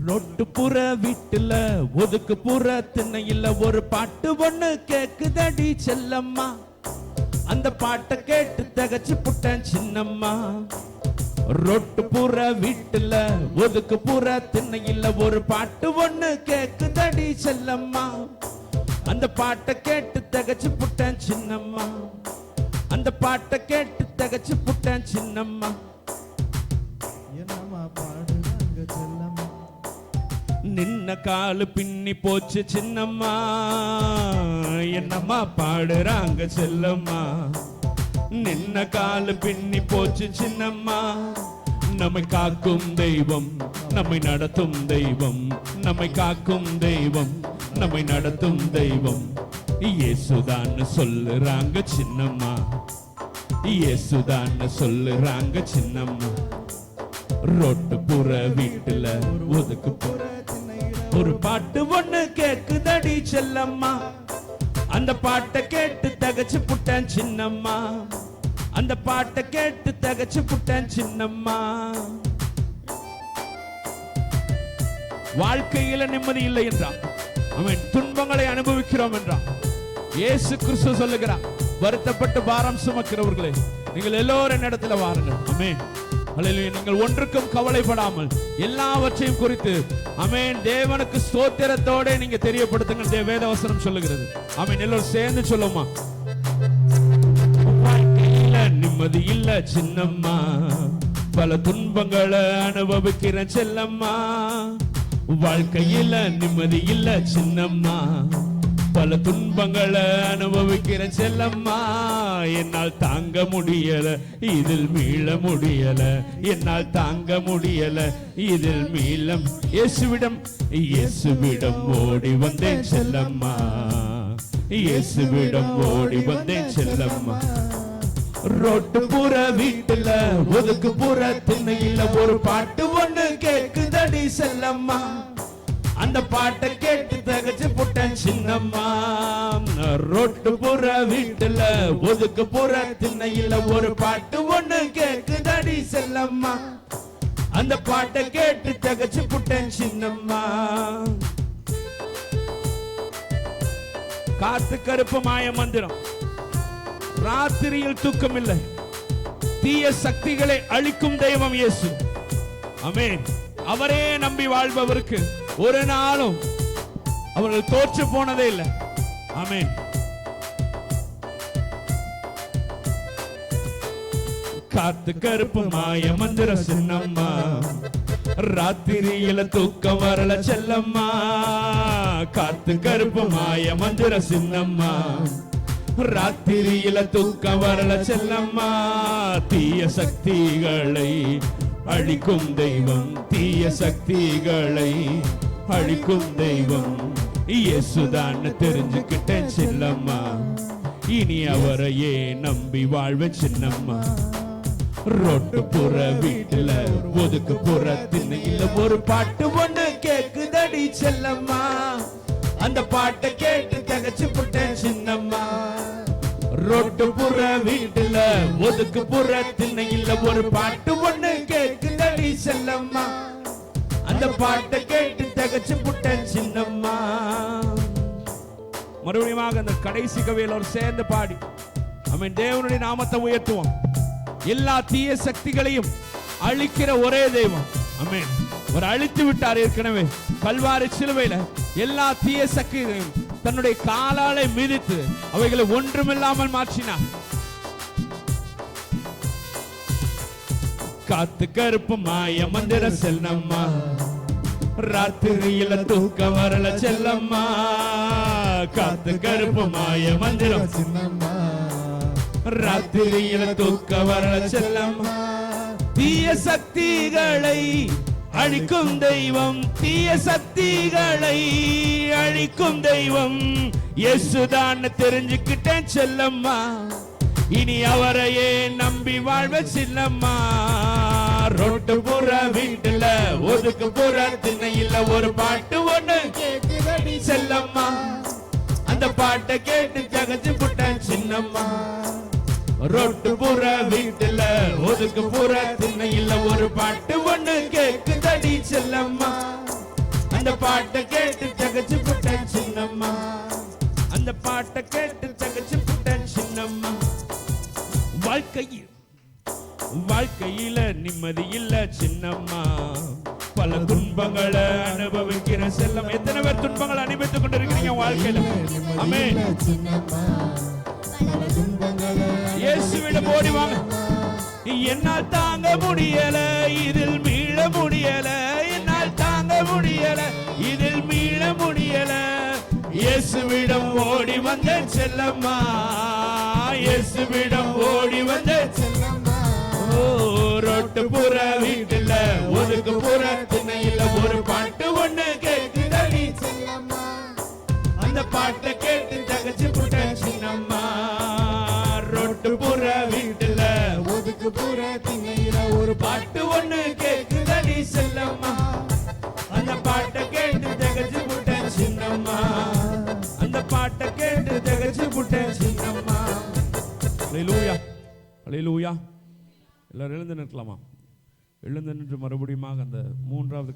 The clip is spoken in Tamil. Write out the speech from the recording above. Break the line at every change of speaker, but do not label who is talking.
ரோட்டு புற வீட்டுல ஒதுக்கு புற திண்ணையில ஒரு பாட்டு ஒண்ணு கேக்குதடி செல்லம்மா. அந்த பாட்டை கேட்டு தகச்சு புட்டேன் சின்னம்மா. ரோட்டு புற வீட்டுல ஒதுக்கு புற திண்ணையில ஒரு பாட்டு ஒண்ணு கேக்குதடி செல்லம்மா. அந்த பாட்டை கேட்டு தகச்சு புட்டேன் சின்னம்மா. அந்த பாட்டை கேட்டு தகச்சு புட்டேன் சின்னம்மா.
என்னம்மா பாடுறாங்க செல்லம்மா.
நின்ன காலு பின்னி போச்சு சின்னம்மா. என்னம்மா பாடுறாங்க செல்லம்மா. நின்ன காலு பின்னி போச்சு சின்னம்மா. நம்மை காக்கும் தெய்வம், நம்மை நடத்தும் தெய்வம், நம்மை காக்கும் தெய்வம், நம்மை நடத்தும் தெய்வம் இயேசுதான் சொல்லுறாங்க சின்னம்மா. இயேசுதான் சொல்லுறாங்க சின்னம்மா. ரோட்டு புற வீட்டுல ஒதுக்கு புற ஒரு பாட்டு ஒண்ணு கேக்குதடி செல்லம்மா. அந்த பாட்டை கேட்டு தகச்சு புட்டேன் சின்னம்மா. அந்த பாட்டை கேட்டு தகச்சு புட்டேன் சின்னம்மா. வாழ்க்கையில நிம்மதி இல்லை என்றான். அவன் துன்பங்களை அனுபவிக்கிறோம் என்றான். இயேசு கிறிஸ்து சொல்லுகிறான், வருத்தப்பட்டு பாரம் சுமக்கிறவர்களே நீங்கள் எல்லோரும் இடத்துல வாருங்கள். ஆமென். அல்லேலூயா. நீங்கள் ஒன்றுக்கும் கவலைப்படாமல் எல்லாவற்றையும் குறித்து ஆமென் தேவனுக்கு ஸ்தோத்திரத்தோட நீங்க தெரியப்படுத்துங்க. வேதவசனம் சொல்லுகிறது. ஆமென். எல்லோரும் சேர்ந்து சொல்லுமா. வாழ்க்கையில நிம்மதி இல்ல சின்னம்மா. பல துன்பங்களை அனுபவிக்கிற செல்லம்மா. வாழ்க்கையில நிம்மதி இல்ல சின்னம்மா. பல துன்பங்களை அனுபவிக்கிற செல்லம்மா. என்னால் தாங்க முடியல, இதில் மீள முடியல. என்னால் தாங்க முடியல, இதில் மீளம். இயேசுவிடம் ஓடி வந்தேன் செல்லம்மா. இயேசுவிடம் ஓடி வந்தேன் செல்லம்மா. ரோட்டு புற வீட்டுல ஒதுக்கு புற திண்ணையில ஒரு பாட்டு ஒண்ணு கேக்குதடி செல்லம்மா. அந்த பாட்டை கேட்டு தகச்சு புட்டேன் சின்னம்மா. ரோட்டு புற வீட்டுல ஒதுக்கு புற திண்ணையில ஒரு பாட்டு ஒண்ணு கேக்குதடி செல்லம்மா. அந்த பாட்டை கேட்டு தகச்சு புட்டேன் சின்னம்மா. காத்து கருப்பு மாய மந்திரம். ராத்திரியில் தூக்கம் இல்லை. தீய சக்திகளை அழிக்கும் தெய்வம் இயேசு. ஆமென். அவரே நம்பி வாழ்பவருக்கு ஒரு நாளும் அவர்கள் தோற்று போனதே இல்லை. ஆமென். காத்து கருப்பு மாய மந்திர சின்னம்மா. ராத்திரியில தூக்கம் வரல செல்லம்மா. காத்து கருப்பு மாய மந்திர சின்னம்மா. ராத்திரியில தூக்கம் வரல செல்லம்மா. தீய சக்திகளை அழிக்கும் தெய்வம், தீய சக்திகளை அழிக்கும் தெய்வம் இயேசுதான் தெரிஞ்சுக்கிட்டேன் செல்லம்மா. இனி அவரையே நம்பி வாழ்வ சின்னம்மா. ரோட்டு புற வீட்டுல ஒதுக்கு புற திண்ணையில ஒரு பாட்டு ஒண்ணு கேக்குதடி செல்லம்மா. அந்த பாட்டை கேட்டு தகச்சு புட்டேன் சின்னம்மா. ரோட்டு புற வீட்டுல ஒதுக்கு புற திண்ணையில ஒரு பாட்டு ஒண்ணு கேக்குதடி செல்லம்மா. அந்த பாட்டை கேட்டு தகச்சு புட்டேன் சின்னம்மா. மறுபடியும் அந்த கடைசி கவியில் ஒரு சேர்ந்து பாடி ஆமென் தேவனுடைய நாமத்தை உயர்த்துவோம். எல்லா தீய சக்திகளையும் அழிக்கிற ஒரே தெய்வம். ஆமென். ஒரு அழித்து விட்டார் ஏற்கனவே கல்வாரி சிலுவையில. எல்லா தீய சக்திகளையும் தன்னுடைய காலாலை மிதித்து அவைகளை ஒன்றுமில்லாமல் மாற்றினார். காத்து கருப்பு மாய மந்திர செல்லம்மா. ராத்திரியில தூக்க வரல செல்லம்மா. காத்து கருப்பு மாய மந்திரம் சின்னம்மா. ராத்திரியில தூக்க வரல செல்லம்மா. தீய சக்திகளை அழிக்கும் தெய்வம், தீய சக்திகளை அழிக்கும் தெய்வம் இயேசுதான் தெரிஞ்சுக்கிட்டேன் செல்லம்மா. இனி அவரையே நம்பி வாழ்வ சின்னம்மா. ரோட்டு புற வீட்டுல ஒதுக்கு புற திண்ணையில ஒரு பாட்டு ஒண்ணு கேக்குதடி செல்லம்மா. அந்த பாட்டை கேட்டு தகச்சு புட்டேன் சின்னம்மா. ரோட்டு புற வீட்டுல ஒதுக்கு புற திண்ணையில ஒரு பாட்டு ஒண்ணு கேக்குதடி செல்லம்மா. அந்த பாட்டை கேட்டு தகச்சு புட்டேன் சின்னம்மா. அந்த பாட்டை கேட்டு தகச்சு புட்டேன் சின்னம்மா. வாழ்க்கையில நிம்மதி இல்ல சின்னம்மா. பல துன்பங்களை அனுபவிக்கிற செல்லம். எத்தனை பேர் துன்பங்களை அனுபவித்துக் கொண்டிருக்கிறீங்க வாழ்க்கையில? ஆமென். இயேசுவிடம் ஓடி வாங்க. என்னால் தாங்க முடியல, இதில் மீள முடியல. என்னால் தாங்க முடியல, இதில் மீள முடியல. இயேசுவிடம் ஓடி வந்த செல்லம்மா. இயேசுவிடம் ஓடி வந்த செல்லம்மா. ஓ, ரோட்டு புற வீட்டுல ஒதுக்கு புற திண்ணையில ஒரு பாட்டு ஒண்ணு கேக்குதடி செல்லம்மா. அந்த பாட்டை கேட்டு தகச்சு புட்ட சின்னம்மா. ரோட்டு புற வீட்டுல ஒதுக்கு புற திண்ணையில ஒரு பாட்டு ஒண்ணு கேக்குதடி செல்லம்மா. அந்த பாட்டை கேட்டு தகச்சு புட்ட சின்னம்மா. அந்த பாட்டை கேட்டு தகச்சு புட்ட சின்னம்மா. அல்லேலூயா, அல்லேலூயா. எல்லாரும் எழுந்து நிற்கலாமா? எழுந்து நின்று மறுபடியும் அந்த மூன்றாவது